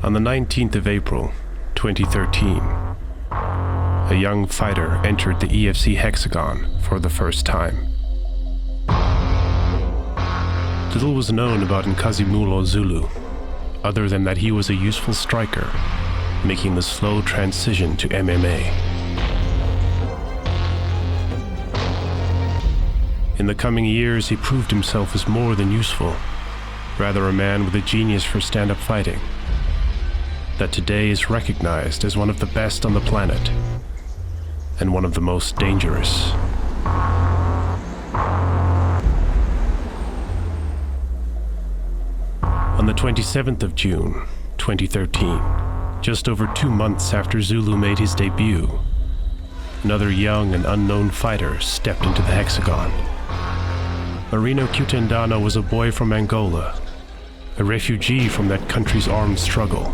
On the 19th of April, 2013, a young fighter entered the EFC hexagon for the first time. Little was known about Nkazimulo Zulu, other than that he was a useful striker, making the slow transition to MMA. In the coming years, he proved himself as more than useful, rather a man with a genius for stand-up fighting, that today is recognized as one of the best on the planet, and one of the most dangerous. On the 27th of June, 2013, just over 2 months after Zulu made his debut, another young and unknown fighter stepped into the hexagon. Marino Cutendana was a boy from Angola, a refugee from that country's armed struggle,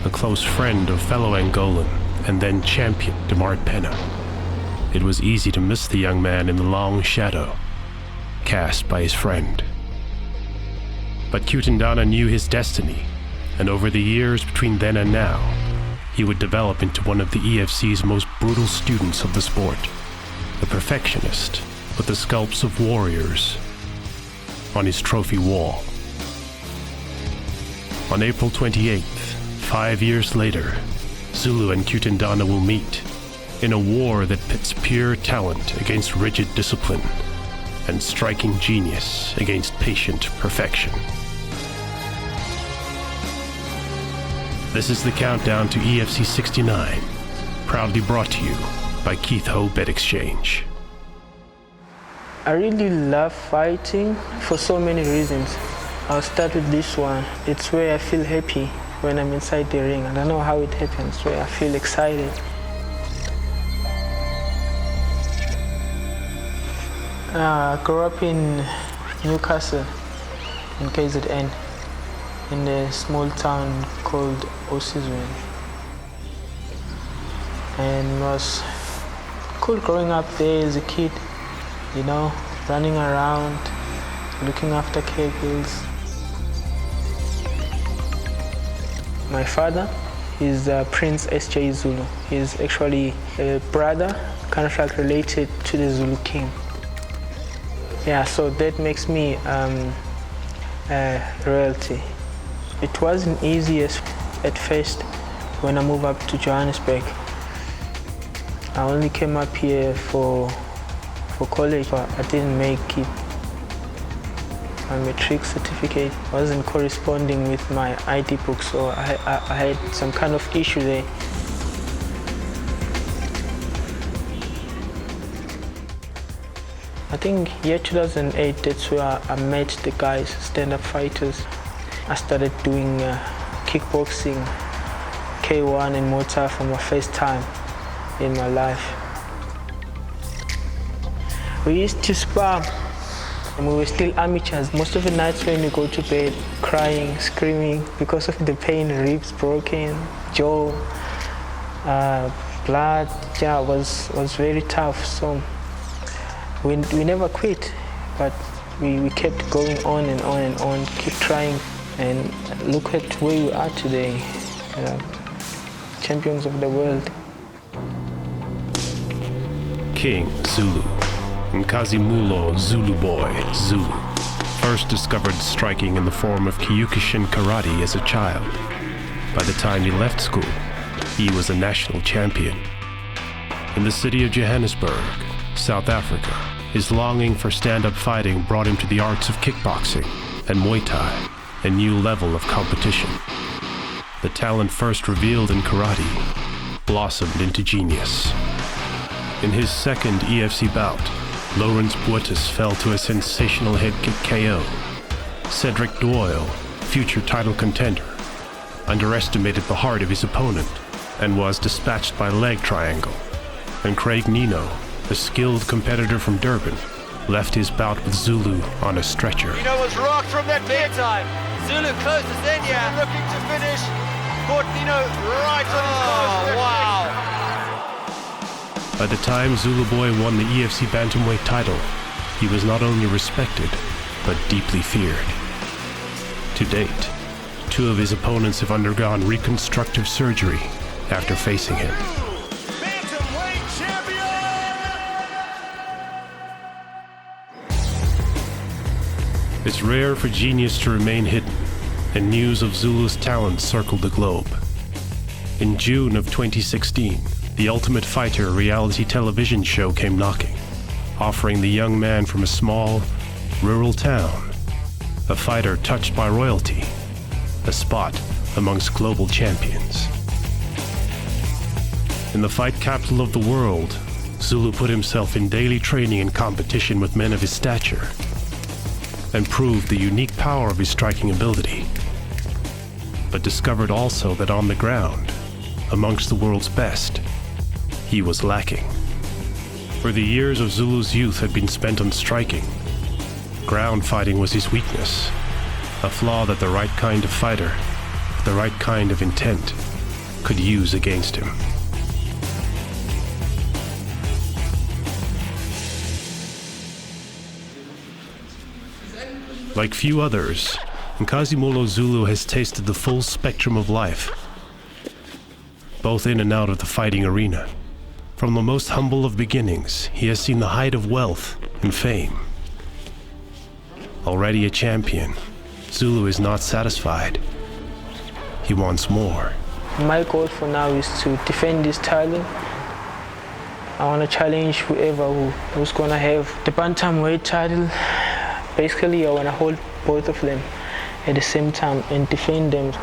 a close friend of fellow Angolan and then champion Demar Pena. It was easy to miss the young man in the long shadow cast by his friend. But Cutendana knew his destiny, and over the years between then and now, he would develop into one of the EFC's most brutal students of the sport, a perfectionist with the sculpts of warriors on his trophy wall. On April 28th, 5 years later, Zulu and Cutendana will meet in a war that pits pure talent against rigid discipline and striking genius against patient perfection. This is the countdown to EFC 69, proudly brought to you by Keith Ho Bet Exchange. I really love fighting for so many reasons. I'll start with this one. It's where I feel happy when I'm inside the ring. I don't know how it happens, where I feel excited. I grew up in Newcastle, in KZN, in a small town called Osizweni. And it was cool growing up there as a kid, you know, running around, looking after cables. My father is Prince S.J. Zulu. He's actually a brother, kind of like related to the Zulu king. Yeah, so that makes me royalty. It wasn't easy at first when I moved up to Johannesburg. I only came up here for college, but I didn't make it. My matric certificate wasn't corresponding with my ID book, so I had some kind of issue there. I think year 2008, that's where I met the guys, stand-up fighters. I started doing kickboxing, K1 and Muay Thai for my first time in my life. We used to spar, and we were still amateurs. Most of the nights when we go to bed, crying, screaming because of the pain, ribs broken, jaw, blood. Yeah, it was very tough. So we never quit, but we kept going on and on and on, keep trying. And look at where we are today, champions of the world. King Zulu, Nkazimulo Zulu Boy Zulu, first discovered striking in the form of Kyokushin karate as a child. By the time he left school, he was a national champion. In the city of Johannesburg, South Africa, his longing for stand-up fighting brought him to the arts of kickboxing and Muay Thai, a new level of competition. The talent first revealed in karate blossomed into genius. In his second EFC bout, Lawrence Buetis fell to a sensational head kick KO. Cedric Doyle, future title contender, underestimated the heart of his opponent and was dispatched by leg triangle. And Craig Nino, a skilled competitor from Durban, left his bout with Zulu on a stretcher. Nino was rocked from that big time. Zulu closes in here, looking to finish. Caught Nino right on his nose. Wow. By the time Zulu Boy won the EFC Bantamweight title, he was not only respected, but deeply feared. To date, Two of his opponents have undergone reconstructive surgery after facing him. Bantamweight champion! It's rare for genius to remain hidden, and news of Zulu's talent circled the globe. In June of 2016, the Ultimate Fighter reality television show came knocking, offering the young man from a small, rural town, a fighter touched by royalty, a spot amongst global champions. In the fight capital of the world, Zulu put himself in daily training and competition with men of his stature, and proved the unique power of his striking ability, but discovered also that on the ground, amongst the world's best, he was lacking. For the years of Zulu's youth had been spent on striking. Ground fighting was his weakness, a flaw that the right kind of fighter, with the right kind of intent, could use against him. Like few others, Nkazimulo Zulu has tasted the full spectrum of life, both in and out of the fighting arena. From the most humble of beginnings, he has seen the height of wealth and fame. Already a champion, Zulu is not satisfied. He wants more. My goal for now is to defend this title. I want to challenge who's going to have the bantamweight title. Basically, I want to hold both of them at the same time and defend them.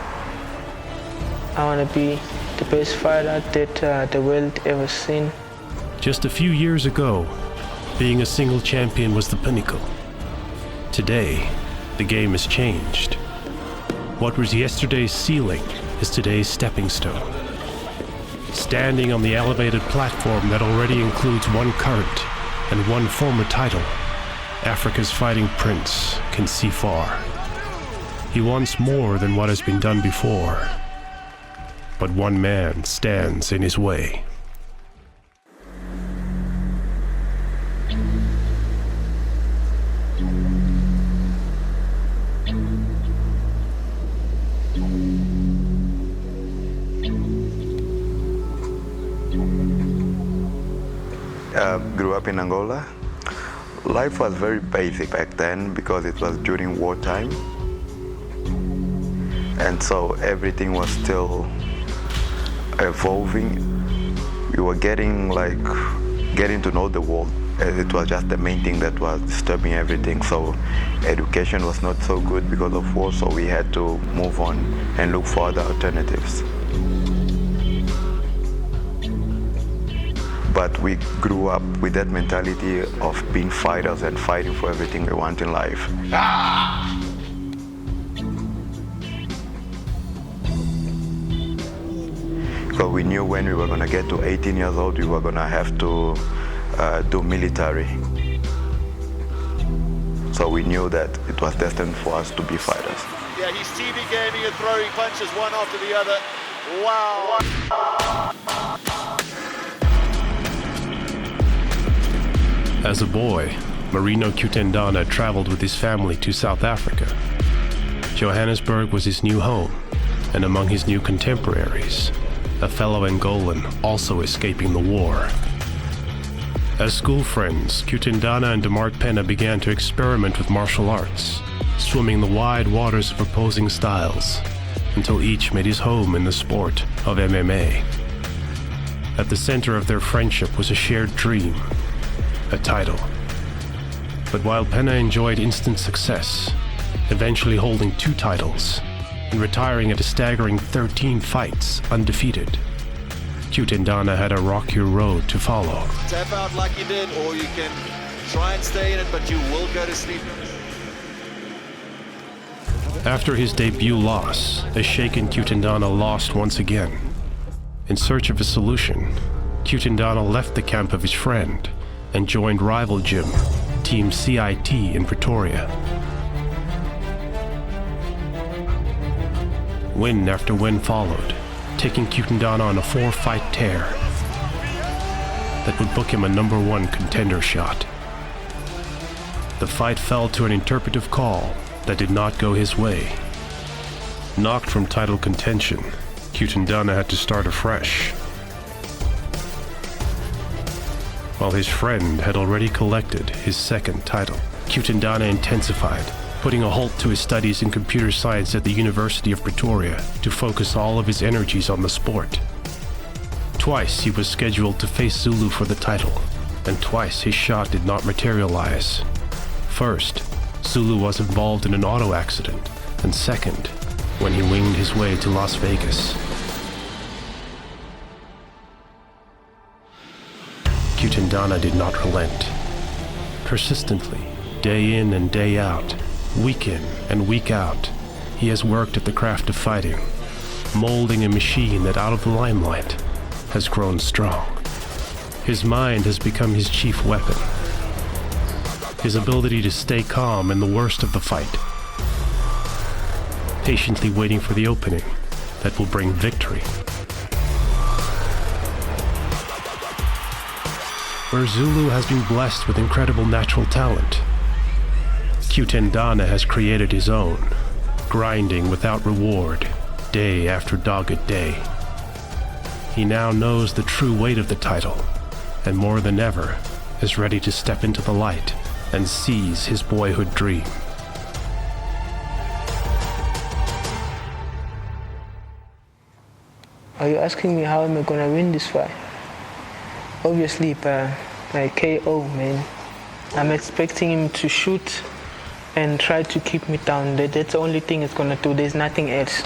I want to be the best fighter that the world ever seen. Just a few years ago, being a single champion was the pinnacle. Today, the game has changed. What was yesterday's ceiling is today's stepping stone. Standing on the elevated platform that already includes one current and one former title, Africa's fighting prince can see far. He wants more than what has been done before, but one man stands in his way. Grew up in Angola. Life was very basic back then because it was during wartime. And so everything was still evolving. We were getting to know the world. It was just the main thing that was disturbing everything. So education was not so good because of war, so we had to move on and look for other alternatives. But we grew up with that mentality of being fighters and fighting for everything we want in life. Because we knew when we were going to get to 18 years old, we were going to have to do military. So we knew that it was destined for us to be fighters. Yeah, he's TV gaming and throwing punches one after the other. Wow. As a boy, Marino Cutendana traveled with his family to South Africa. Johannesburg was his new home, and among his new contemporaries, a fellow Angolan also escaping the war. As school friends, Cutendana and Demart Pena began to experiment with martial arts, swimming the wide waters of opposing styles, until each made his home in the sport of MMA. At the center of their friendship was a shared dream, a title. But while Pena enjoyed instant success, eventually holding 2 titles and retiring at a staggering 13 fights undefeated, Cutendana had a rockier road to follow. Tap out like you did, or you can try and stay in it, but you will go to sleep. After his debut loss, a shaken Cutendana lost once again. In search of a solution, Cutendana left the camp of his friend and joined rival gym, Team CIT in Pretoria. Win after win followed, taking Cutendana on a 4-fight tear that would book him a #1 contender shot. The fight fell to an interpretive call that did not go his way. Knocked from title contention, Cutendana had to start afresh. While his friend had already collected his second title, Cutendana intensified, putting a halt to his studies in computer science at the University of Pretoria to focus all of his energies on the sport. Twice he was scheduled to face Zulu for the title, and twice his shot did not materialize. First, Zulu was involved in an auto accident, and second, when he winged his way to Las Vegas. Cutendana did not relent. Persistently, day in and day out, week in and week out, he has worked at the craft of fighting, molding a machine that out of the limelight has grown strong. His mind has become his chief weapon. His ability to stay calm in the worst of the fight, patiently waiting for the opening that will bring victory. Where Zulu has been blessed with incredible natural talent, Cutendana has created his own, grinding without reward, day after dogged day. He now knows the true weight of the title, and more than ever, is ready to step into the light and seize his boyhood dream. Are you asking me how am I gonna win this fight? Obviously by KO, man. I'm expecting him to shoot and try to keep me down. That's the only thing he's gonna do. There's nothing else.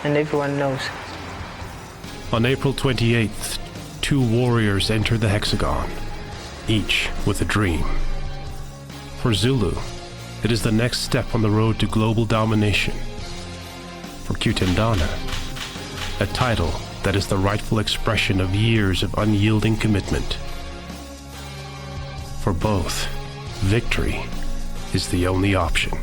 And everyone knows. On April 28th, two warriors enter the hexagon, each with a dream. For Zulu, it is the next step on the road to global domination. For Cutendana, a title that is the rightful expression of years of unyielding commitment. For both, victory is the only option.